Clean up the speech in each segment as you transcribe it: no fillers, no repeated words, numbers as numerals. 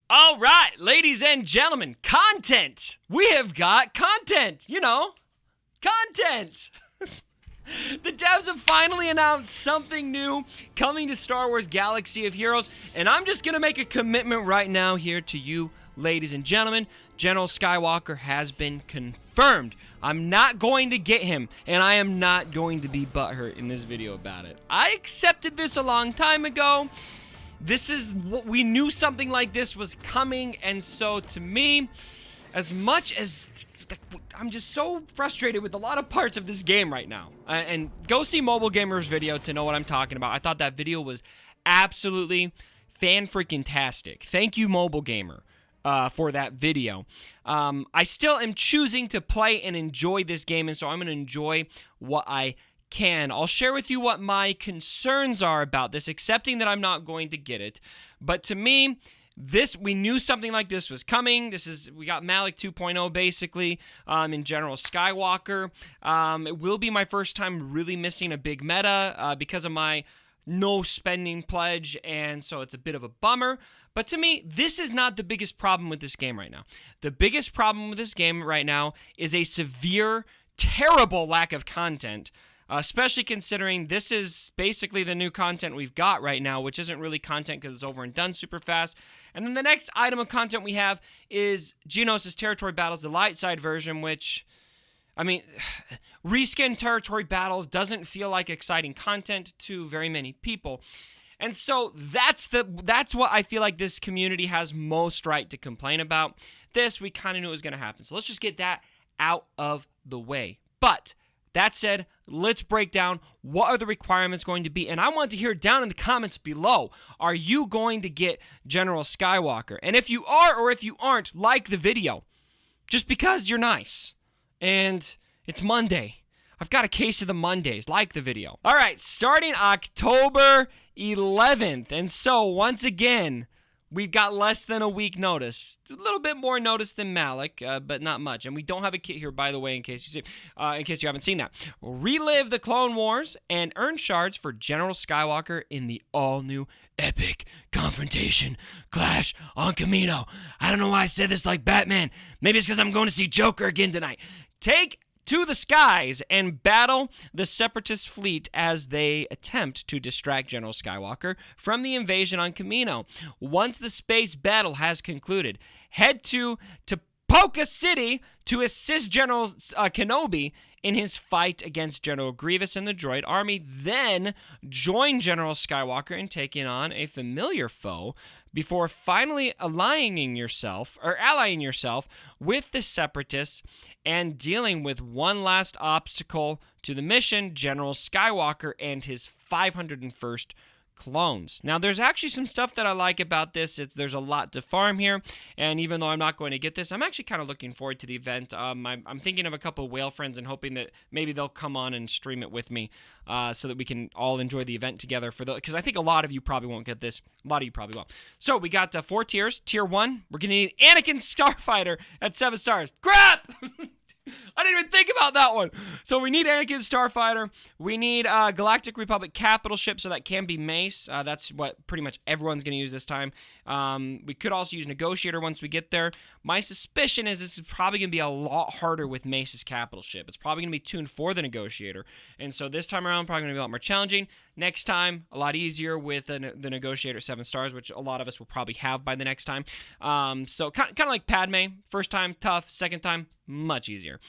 All right, ladies and gentlemen, content. We have got content, content. The devs have finally announced something new coming to Star Wars Galaxy of Heroes, and I'm just going to make a commitment right now here to you, ladies and gentlemen. General Skywalker has been confirmed. I'm not going to get him, and I am not going to be butthurt in this video about it. I accepted this a long time ago. This is what we knew, something like this was coming, and so to me, as much as I'm just so frustrated with a lot of parts of this game right now, and go see Mobile Gamer's video to know what I'm talking about. I thought that video was absolutely fan-freaking-tastic. Thank you, Mobile Gamer, for that video. I still am choosing to play and enjoy this game, and so I'm going to enjoy what I can. I'll share with you what my concerns are about this, accepting that I'm not going to get it. But to me, we knew something like this was coming. We got Malik 2.0 basically in General Skywalker. It will be my first time really missing a big meta because of my no spending pledge, and so it's a bit of a bummer. But to me, this is not the biggest problem with this game right now. The biggest problem with this game right now is a severe, terrible lack of content. Especially considering this is basically the new content we've got right now, which isn't really content because it's over and done super fast. And then the next item of content we have is Geonosis Territory Battles, the light side version, which, I mean, reskin Territory Battles doesn't feel like exciting content to very many people. And so that's what I feel like this community has most right to complain about. This, we kind of knew it was going to happen. So let's just get that out of the way. But that said, let's break down what are the requirements going to be. And I want to hear down in the comments below, are you going to get General Skywalker? And if you are or if you aren't, like the video. Just because you're nice. And it's Monday. I've got a case of the Mondays. Like the video. All right, starting October 11th. And so, once again, we've got less than a week notice. A little bit more notice than Malik, but not much. And we don't have a kit here, by the way, in case you haven't seen that. Relive the Clone Wars and earn shards for General Skywalker in the all-new epic confrontation clash on Kamino. I don't know why I said this like Batman. Maybe it's because I'm going to see Joker again tonight. Take to the skies and battle the Separatist fleet as they attempt to distract General Skywalker from the invasion on Kamino. Once the space battle has concluded, head to Poca City to assist General Kenobi in his fight against General Grievous and the droid army. Then join General Skywalker in taking on a familiar foe before finally allying yourself with the Separatists and dealing with one last obstacle to the mission, General Skywalker and his 501st clones. Now, there's actually some stuff that I like about this. There's a lot to farm here, and even though I'm not going to get this, I'm actually kind of looking forward to the event. I'm thinking of a couple of whale friends and hoping that maybe they'll come on and stream it with me so that we can all enjoy the event together. Because I think a lot of you probably won't get this. A lot of you probably will. So we got 4 tiers. Tier 1, we're going to need Anakin Starfighter at 7 stars. Crap! I didn't even think about that one. So we need Anakin Starfighter. We need Galactic Republic capital ship, so that can be Mace. That's what pretty much everyone's going to use this time. We could also use Negotiator once we get there. My suspicion is this is probably going to be a lot harder with Mace's capital ship. It's probably going to be tuned for the Negotiator. And so this time around, probably going to be a lot more challenging. Next time, a lot easier with the Negotiator 7 stars, which a lot of us will probably have by the next time. So kind of like Padme. First time, tough. Second time, much easier.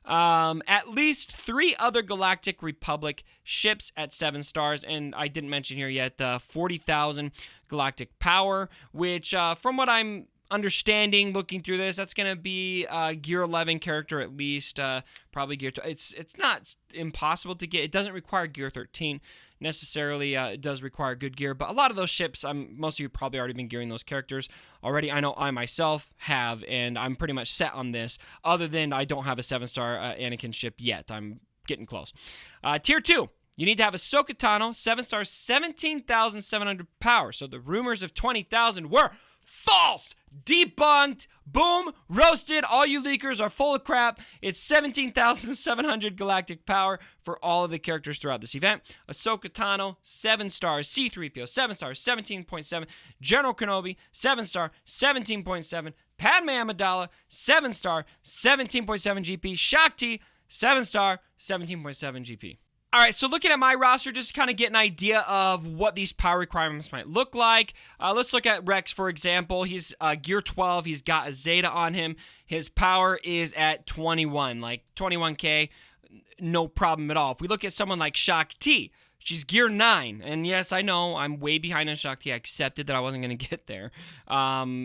At least 3 other Galactic Republic ships at 7 stars, and I didn't mention here yet 40,000 galactic power, which from what I'm understanding looking through this, that's going to be gear 11 character at least, probably gear 12. It's not impossible to get. It doesn't require gear 13 necessarily. It does require good gear, but a lot of those ships, most of you probably already been gearing those characters already. I know I myself have, and I'm pretty much set on this, other than I don't have a 7-star Anakin ship yet. I'm getting close. Tier 2. You need to have Ahsoka Tano, 7 stars, 17,700 power. So the rumors of 20,000 were false. Debunked. Boom. Roasted. All you leakers are full of crap. It's 17,700 galactic power for all of the characters throughout this event. Ahsoka Tano, 7 stars. C-3PO, 7 stars, 17.7. General Kenobi, 7 star, 17.7. Padme Amidala, 7 star, 17.7 GP. Shakti, 7 star, 17.7 GP. All right, so looking at my roster, just to kind of get an idea of what these power requirements might look like. Let's look at Rex, for example. He's gear 12. He's got a Zeta on him. His power is at 21, like 21K, no problem at all. If we look at someone like Shakti, she's gear 9. And yes, I know I'm way behind on Shakti. I accepted that I wasn't going to get there.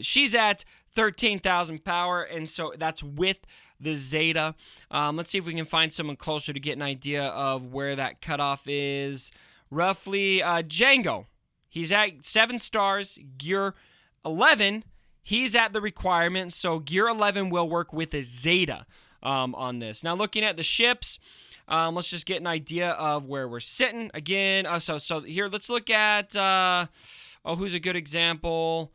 She's at 13,000 power, and so that's with the Zeta. Let's see if we can find someone closer to get an idea of where that cutoff is. Roughly, Django. He's at 7 stars, gear 11. He's at the requirement, so gear 11 will work with a Zeta on this. Now, looking at the ships, let's just get an idea of where we're sitting. Again, so here, let's look at, who's a good example?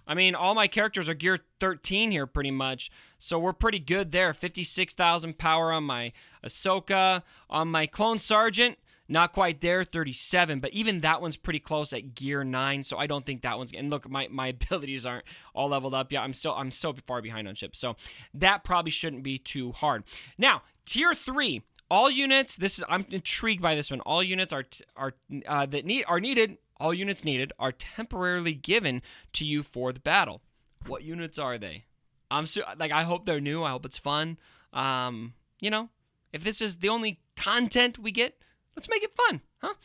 I mean, all my characters are gear 13 here pretty much, so we're pretty good there. 56,000 power on my Ahsoka. On my Clone Sergeant, not quite there, 37, but even that one's pretty close at gear 9, so I don't think that one's... And look, my abilities aren't all leveled up yet. I'm so far behind on ships, so that probably shouldn't be too hard. Now, tier 3, all units... I'm intrigued by this one. All units All units needed are temporarily given to you for the battle. What units are they? I hope they're new. I hope it's fun. If this is the only content we get, let's make it fun, huh?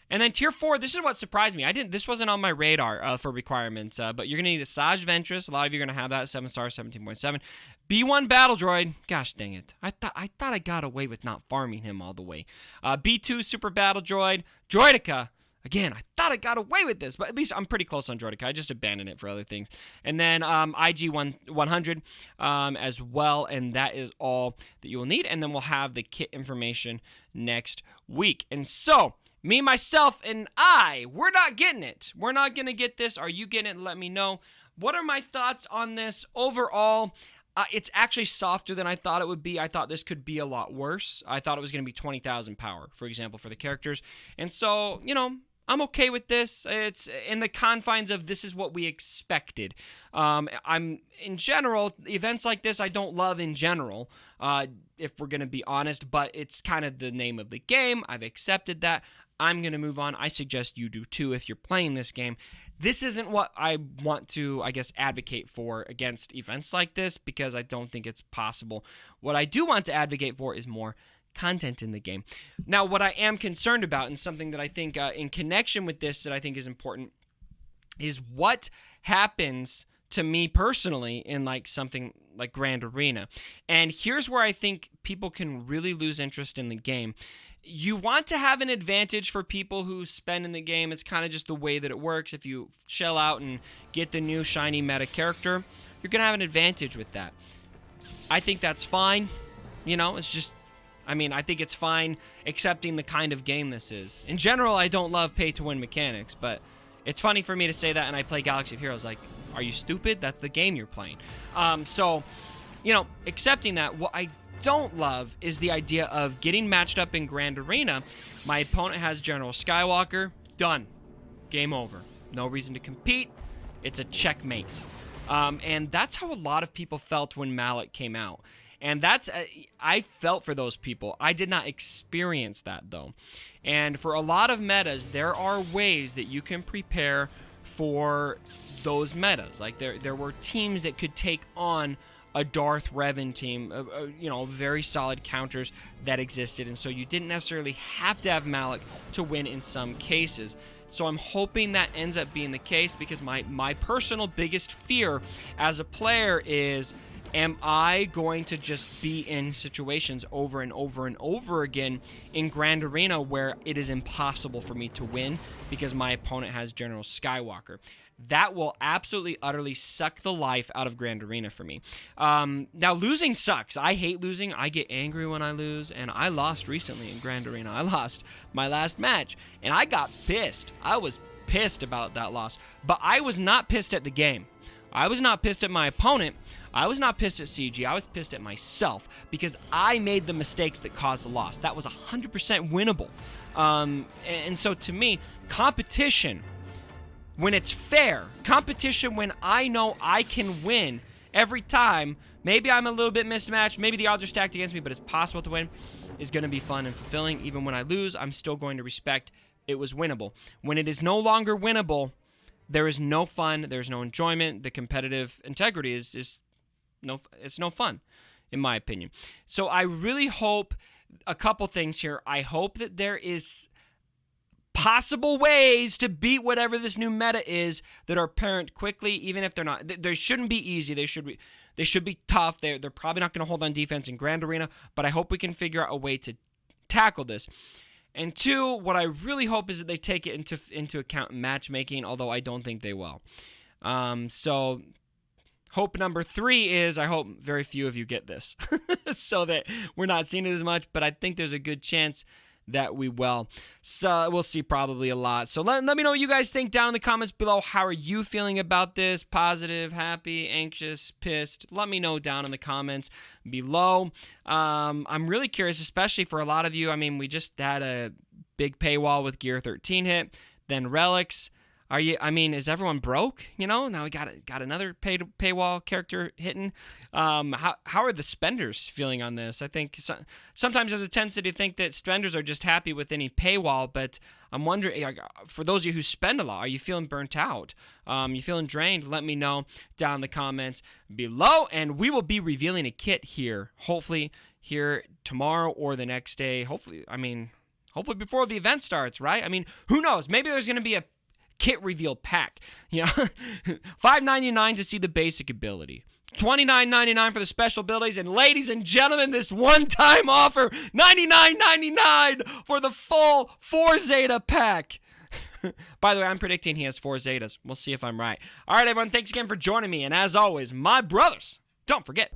And then tier 4, this is what surprised me. This wasn't on my radar for requirements, but you're gonna need a Asajj Ventress. A lot of you are gonna have that, 7 stars, 17.7. B1 Battle Droid. Gosh dang it! I thought I got away with not farming him all the way. B2 Super Battle Droid. Droideka. Again, I thought I got away with this, but at least I'm pretty close on Droideka. I just abandoned it for other things. And then IG-100 as well, and that is all that you will need. And then we'll have the kit information next week. And so, me, myself, and we're not getting it. We're not going to get this. Are you getting it? Let me know. What are my thoughts on this overall? It's actually softer than I thought it would be. I thought this could be a lot worse. I thought it was going to be 20,000 power, for example, for the characters. And so, I'm okay with this. It's in the confines of this is what we expected. In general, events like this I don't love in general, if we're going to be honest, but it's kind of the name of the game. I've accepted that. I'm going to move on. I suggest you do too if you're playing this game. This isn't what I want to, advocate for against events like this because I don't think it's possible. What I do want to advocate for is more content in the game. Now, what I am concerned about, and something that I think in connection with this that I think is important, is what happens to me personally in something like Grand Arena. And here's where I think people can really lose interest in the game. You want to have an advantage for people who spend in the game. It's kind of just the way that it works. If you shell out and get the new shiny meta character, you're going to have an advantage with that. I think that's fine. It's just... I think it's fine accepting the kind of game this is. In general, I don't love pay-to-win mechanics, but it's funny for me to say that and I play Galaxy of Heroes. Are you stupid? That's the game you're playing. Accepting that, what I don't love is the idea of getting matched up in Grand Arena. My opponent has General Skywalker. Done. Game over. No reason to compete. It's a checkmate. And that's how a lot of people felt when Malak came out. And I felt for those people. I did not experience that, though. And for a lot of metas, there are ways that you can prepare for those metas. There were teams that could take on a Darth Revan team, very solid counters that existed. And so you didn't necessarily have to have Malak to win in some cases. So I'm hoping that ends up being the case because my personal biggest fear as a player is... am I going to just be in situations over and over and over again in Grand Arena where it is impossible for me to win because my opponent has General Skywalker? That will absolutely, utterly suck the life out of Grand Arena for me. Now, losing sucks. I hate losing. I get angry when I lose, and I lost recently in Grand Arena. I lost my last match, and I got pissed. I was pissed about that loss. But I was not pissed at the game. I was not pissed at my opponent. I was not pissed at CG. I was pissed at myself because I made the mistakes that caused the loss. That was 100% winnable. And so to me, competition, when it's fair, competition when I know I can win every time, maybe I'm a little bit mismatched, maybe the odds are stacked against me, but it's possible to win, is going to be fun and fulfilling. Even when I lose, I'm still going to respect it was winnable. When it is no longer winnable, there is no fun, there's no enjoyment. The competitive integrity is no fun, in my opinion. So I really hope a couple things here. I hope that there is possible ways to beat whatever this new meta is that are apparent quickly, even if they're not. They shouldn't be easy. They should be tough. They're probably not going to hold on defense in Grand Arena, but I hope we can figure out a way to tackle this. And two, what I really hope is that they take it into account in matchmaking, although I don't think they will. So hope number 3 is I hope very few of you get this so that we're not seeing it as much, but I think there's a good chance that we will. So we'll see probably a lot. So let me know what you guys think down in the comments below. How are you feeling about this? Positive, happy, anxious, pissed? Let me know down in the comments below. I'm really curious, especially for a lot of you. I mean, we just had a big paywall with Gear 13 hit, then Relics. Is everyone broke? Now we got another paywall character hitting. How are the spenders feeling on this? I think sometimes there's a tendency to think that spenders are just happy with any paywall, but I'm wondering, for those of you who spend a lot, are you feeling burnt out? You feeling drained? Let me know down in the comments below, and we will be revealing a kit here, hopefully here tomorrow or the next day. Hopefully before the event starts, right? Who knows? Maybe there's going to be a kit reveal pack, $5.99 to see the basic ability, $29.99 for the special abilities, and ladies and gentlemen, this one-time offer, $99.99 for the full 4 Zeta pack. By the way, I'm predicting he has 4 Zetas. We'll see if I'm right. All right, everyone, thanks again for joining me, and as always, my brothers, don't forget